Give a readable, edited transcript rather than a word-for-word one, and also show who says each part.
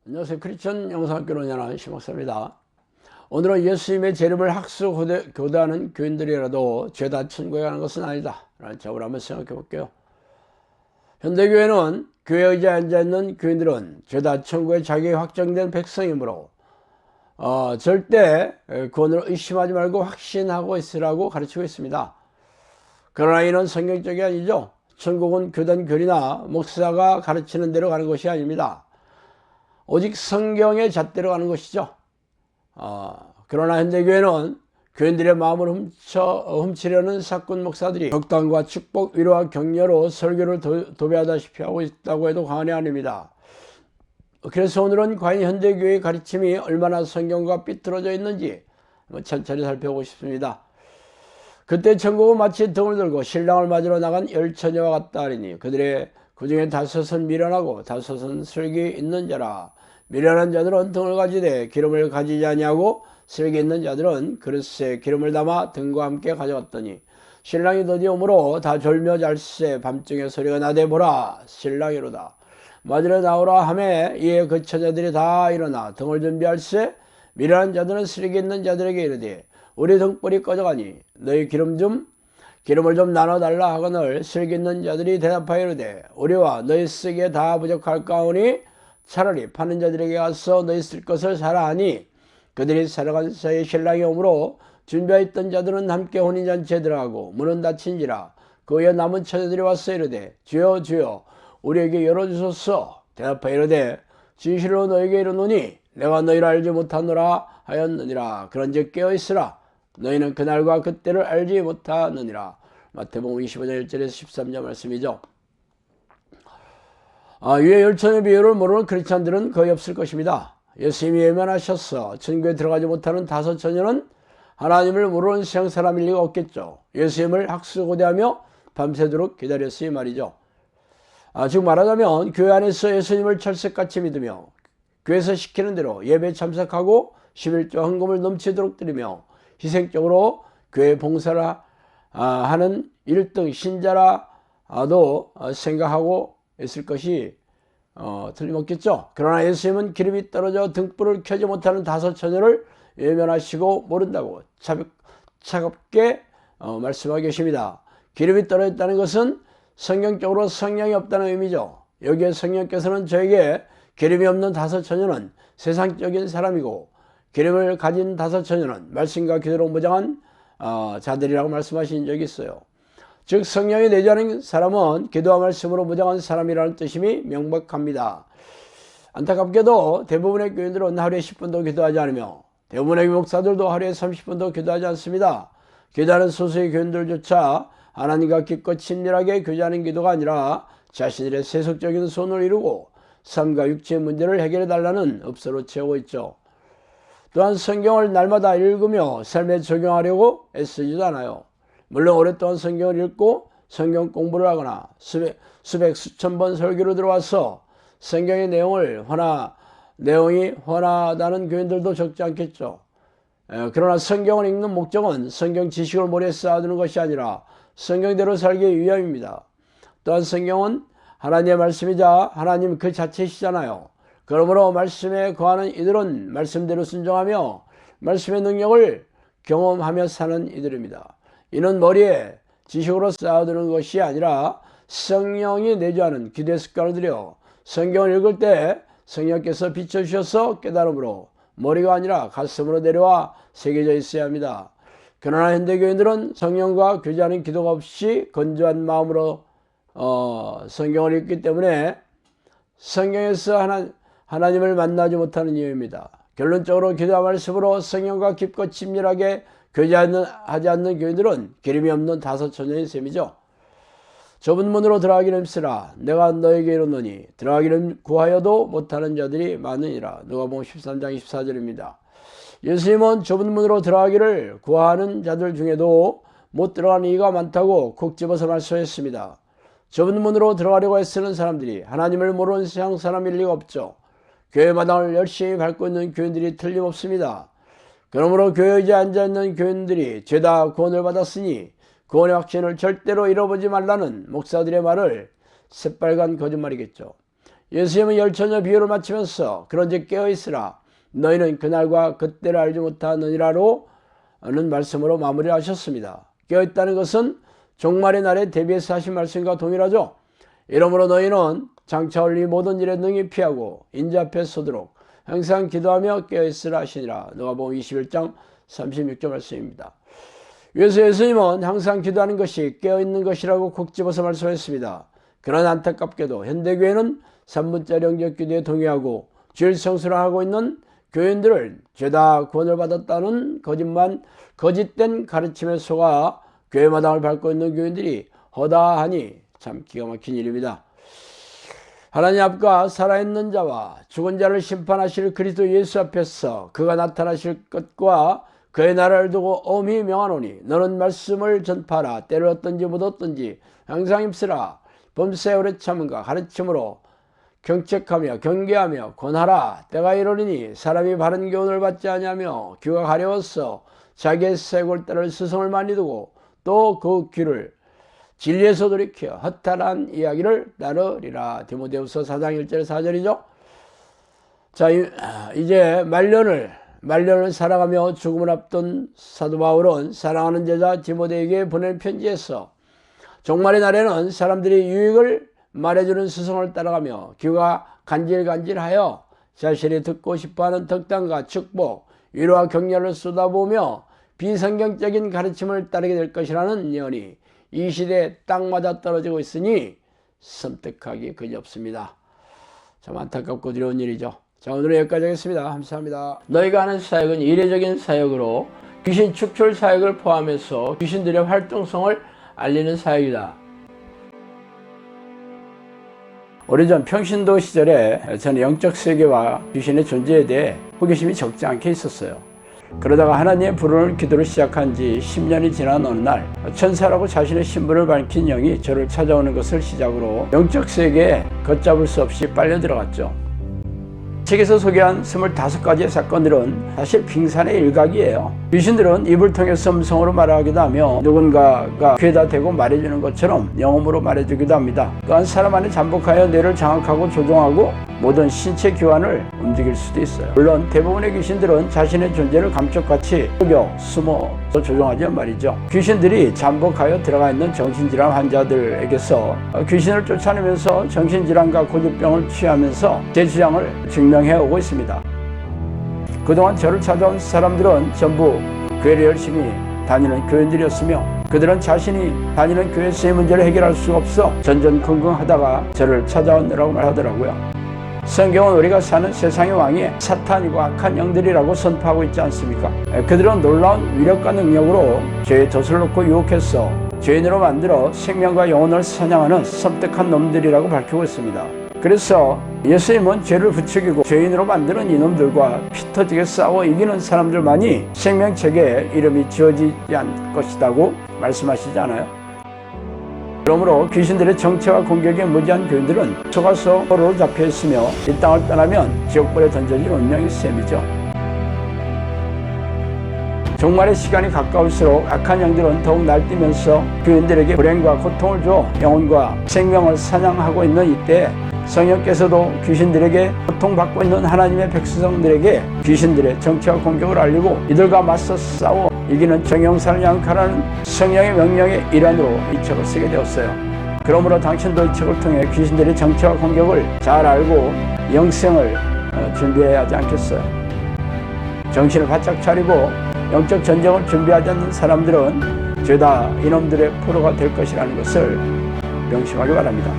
Speaker 1: 안녕하세요. 크리스천 영상학교로 연한 심목사입니다. 오늘은 예수님의 재림을 학수고대하는 교인들이라도 죄다 천국에 가는 것은 아니다 라는 제목을 한번 생각해 볼게요. 현대교회는 교회 의자에 앉아있는 교인들은 죄다 천국에 자격이 확정된 백성이므로 절대 구원을 의심하지 말고 확신하고 있으라고 가르치고 있습니다. 그러나 이는 성경적이 아니죠. 천국은 교단 교리나 목사가 가르치는 대로 가는 것이 아닙니다. 오직 성경의 잣대로 가는 것이죠. 그러나 현대교회는 교인들의 마음을 훔치려는 사꾼 목사들이 덕담과 축복, 위로와 격려로 설교를 도배하다시피 하고 있다고 해도 과언이 아닙니다. 그래서 오늘은 과연 현대교회의 가르침이 얼마나 성경과 삐뚤어져 있는지 천천히 살펴보고 싶습니다. 그때 천국은 마치 등을 들고 신랑을 맞으러 나간 열처녀와 같다 하리니 그들의 그 중에 다섯은 미련하고 다섯은 슬기 있는 자라. 미련한 자들은 등을 가지되 기름을 가지지 아니하고 슬기 있는 자들은 그릇에 기름을 담아 등과 함께 가져갔더니 신랑이 드디어 오므로 다 졸며 잘세 밤중에 소리가 나되 보라 신랑이로다. 맞으러 나오라 하매 이에 그 처자들이 다 일어나 등을 준비할세 미련한 자들은 슬기 있는 자들에게 이르되 우리 등불이 꺼져가니 너희 기름을 좀 나눠달라 하거늘 슬기 있는 자들이 대답하여 이르되 우리와 너희 쓰기에 다 부족할까오니 차라리 파는 자들에게 가서 너희 쓸 것을 사라 하니 그들이 살아간 사이에 신랑이 오므로 준비하였던 자들은 함께 혼인잔치에 들어가고 문은 닫힌지라 그 후에 남은 처자들이 와서 이르되 주여 주여 우리에게 열어주소서. 대답하여 이르되 진실로 너에게 이르노니 내가 너희를 알지 못하노라 하였느니라. 그런즉 깨어있으라. 너희는 그날과 그때를 알지 못하느니라. 마태복음 25장 1절에서 13절 말씀이죠. 위에 열처녀 비유를 모르는 크리스찬들은 거의 없을 것입니다. 예수님이 예면하셔서 천국에 들어가지 못하는 다섯 처녀는 하나님을 모르는 세상 사람일 리가 없겠죠. 예수님을 학수고대하며 밤새도록 기다렸으니 말이죠. 즉 말하자면 교회 안에서 예수님을 철석같이 믿으며 교회에서 시키는 대로 예배에 참석하고 11조 헌금을 넘치도록 드리며 희생적으로 교회 봉사를 하는 1등 신자라도 생각하고 있을 것이 틀림없겠죠. 그러나 예수님은 기름이 떨어져 등불을 켜지 못하는 다섯 처녀를 외면하시고 모른다고 차갑게 말씀하고 계십니다. 기름이 떨어졌다는 것은 성경적으로 성령이 없다는 의미죠. 여기에 성령께서는 저에게 기름이 없는 다섯 처녀는 세상적인 사람이고 기름을 가진 다섯 처녀는 말씀과 기도로 무장한 자들이라고 말씀하신 적이 있어요. 즉 성령이 내주하는 사람은 기도와 말씀으로 무장한 사람이라는 뜻임이 명백합니다. 안타깝게도 대부분의 교인들은 하루에 10분도 기도하지 않으며 대부분의 목사들도 하루에 30분도 기도하지 않습니다. 기도하는 소수의 교인들조차 하나님과 깊고 친밀하게 교제하는 기도가 아니라 자신들의 세속적인 손을 이루고 삶과 육체의 문제를 해결해 달라는 업소로 채우고 있죠. 또한 성경을 날마다 읽으며 삶에 적용하려고 애쓰지도 않아요. 물론 오랫동안 성경을 읽고 성경 공부를 하거나 수천 번 설교를 들어와서 성경의 내용이 훤하다는 교인들도 적지 않겠죠. 그러나 성경을 읽는 목적은 성경 지식을 머리에 쌓아두는 것이 아니라 성경대로 살기 위함입니다. 또한 성경은 하나님의 말씀이자 하나님 그 자체이시잖아요. 그러므로 말씀에 거하는 이들은 말씀대로 순종하며 말씀의 능력을 경험하며 사는 이들입니다. 이는 머리에 지식으로 쌓아두는 것이 아니라 성령이 내주하는 기도의 습관을 들여 성경을 읽을 때 성령께서 비춰주셔서 깨달음으로 머리가 아니라 가슴으로 내려와 새겨져 있어야 합니다. 그러나 현대교인들은 성령과 교제하는 기도가 없이 건조한 마음으로 성경을 읽기 때문에 성경에서 하나님을 만나지 못하는 이유입니다. 결론적으로 기도와 말씀으로 성령과 깊고 친밀하게 교제하지 않는 교인들은 기름이 없는 다섯 처녀의 셈이죠. 좁은 문으로 들어가기를 힘쓰라. 내가 너에게 이르노니 들어가기를 구하여도 못하는 자들이 많으니라. 누가복음 13장 24절입니다. 예수님은 좁은 문으로 들어가기를 구하는 자들 중에도 못 들어가는 이가 많다고 콕 집어서 말씀했습니다. 좁은 문으로 들어가려고 애쓰는 사람들이 하나님을 모르는 세상 사람일 리가 없죠. 교회 마당을 열심히 밟고 있는 교인들이 틀림없습니다. 그러므로 교회 의자에 앉아있는 교인들이 죄다 구원을 받았으니 구원의 확신을 절대로 잃어보지 말라는 목사들의 말을 새빨간 거짓말이겠죠. 예수님은 열처녀 비유를 마치면서 그런즉 깨어있으라 너희는 그날과 그때를 알지 못하느니라로 는 말씀으로 마무리하셨습니다. 깨어있다는 것은 종말의 날에 대비해서 하신 말씀과 동일하죠. 이러므로 너희는 장차 올 이 모든 일에 능히 피하고 인자 앞에 서도록 항상 기도하며 깨어있으라 하시니라. 누가복음 21장 36절 말씀입니다. 그래서 예수님은 항상 기도하는 것이 깨어있는 것이라고 콕 집어서 말씀했습니다. 그러나 안타깝게도 현대교회는 3분짜리 영접기도에 동의하고 주일 성수를 하고 있는 교인들을 죄다 구원을 받았다는 거짓된 가르침에 속아 교회 마당을 밟고 있는 교인들이 허다하니 참 기가 막힌 일입니다. 하나님 앞과 살아있는 자와 죽은 자를 심판하실 그리스도 예수 앞에서 그가 나타나실 것과 그의 나라를 두고 엄히 명하노니 너는 말씀을 전파하라. 때를 얻든지 못 얻든지 항상 힘쓰라. 범사에 오래 참음과 가르침으로 경책하며 경계하며 권하라. 때가 이르리니 사람이 바른 교훈을 받지 아니하며 귀가 가려워서 자기의 쇄골 따를 스승을 많이 두고 또 그 귀를 진리에서 돌이켜 허탈한 이야기를 따르리라. 디모데후서 4장 1절 4절이죠. 자, 이제 말년을 살아가며 죽음을 앞둔 사도 바울은 사랑하는 제자 디모데에게 보낸 편지에서 종말의 날에는 사람들이 유익을 말해주는 스승을 따라가며 귀가 간질간질하여 자신이 듣고 싶어하는 덕담과 축복, 위로와 격려를 쏟아부으며 비성경적인 가르침을 따르게 될 것이라는 예언이 이 시대에 딱 맞아 떨어지고 있으니 섬뜩하기 그지없습니다. 참 안타깝고 두려운 일이죠. 자, 오늘은 여기까지 하겠습니다. 감사합니다. 너희가 하는 사역은 이례적인 사역으로 귀신 축출 사역을 포함해서 귀신들의 활동성을 알리는 사역이다. 오래전 평신도 시절에 저는 영적 세계와 귀신의 존재에 대해 호기심이 적지 않게 있었어요. 그러다가 하나님의 부르는 기도를 시작한 지 10년이 지난 어느 날 천사라고 자신의 신분을 밝힌 영이 저를 찾아오는 것을 시작으로 영적 세계에 걷잡을 수 없이 빨려 들어갔죠. 책에서 소개한 25가지의 사건들은 사실 빙산의 일각이에요. 귀신들은 입을 통해서 음성으로 말하기도 하며 누군가가 귀에다 대고 말해주는 것처럼 영음으로 말해주기도 합니다. 또한 사람 안에 잠복하여 뇌를 장악하고 조종하고 모든 신체 기관을 움직일 수도 있어요. 물론 대부분의 귀신들은 자신의 존재를 감쪽같이 속여 숨어서 조종하지만 말이죠. 귀신들이 잠복하여 들어가 있는 정신질환 환자들에게서 귀신을 쫓아내면서 정신질환과 고집병을 취하면서 제 주장을 증명해오고 있습니다. 그동안 저를 찾아온 사람들은 전부 교회를 열심히 다니는 교인들이었으며 그들은 자신이 다니는 교회에서의 문제를 해결할 수가 없어 전전긍긍하다가 저를 찾아오느라고 말하더라고요. 성경은 우리가 사는 세상의 왕이 사탄이고 악한 영들이라고 선포하고 있지 않습니까? 그들은 놀라운 위력과 능력으로 죄의 덫을 놓고 유혹해서 죄인으로 만들어 생명과 영혼을 사냥하는 섬뜩한 놈들이라고 밝히고 있습니다. 그래서 예수님은 죄를 부추기고 죄인으로 만드는 이놈들과 피 터지게 싸워 이기는 사람들만이 생명책에 이름이 지어지지 않을 것이라고 말씀하시지 않아요? 그러므로 귀신들의 정체와 공격에 무지한 교인들은 속아서 포로로 잡혀있으며 이 땅을 떠나면 지옥불에 던져질 운명이 셈이죠. 종말의 시간이 가까울수록 악한 영들은 더욱 날뛰면서 교인들에게 불행과 고통을 줘 영혼과 생명을 사냥하고 있는 이때 성령께서도 귀신들에게 고통받고 있는 하나님의 백성들에게 귀신들의 정체와 공격을 알리고 이들과 맞서 싸워 이기는 정형산을 양육하라는 성령의 명령의 일환으로 이 책을 쓰게 되었어요. 그러므로 당신도 이 책을 통해 귀신들의 정체와 공격을 잘 알고 영생을 준비해야 하지 않겠어요? 정신을 바짝 차리고 영적 전쟁을 준비하지 않는 사람들은 죄다 이놈들의 포로가 될 것이라는 것을 명심하기 바랍니다.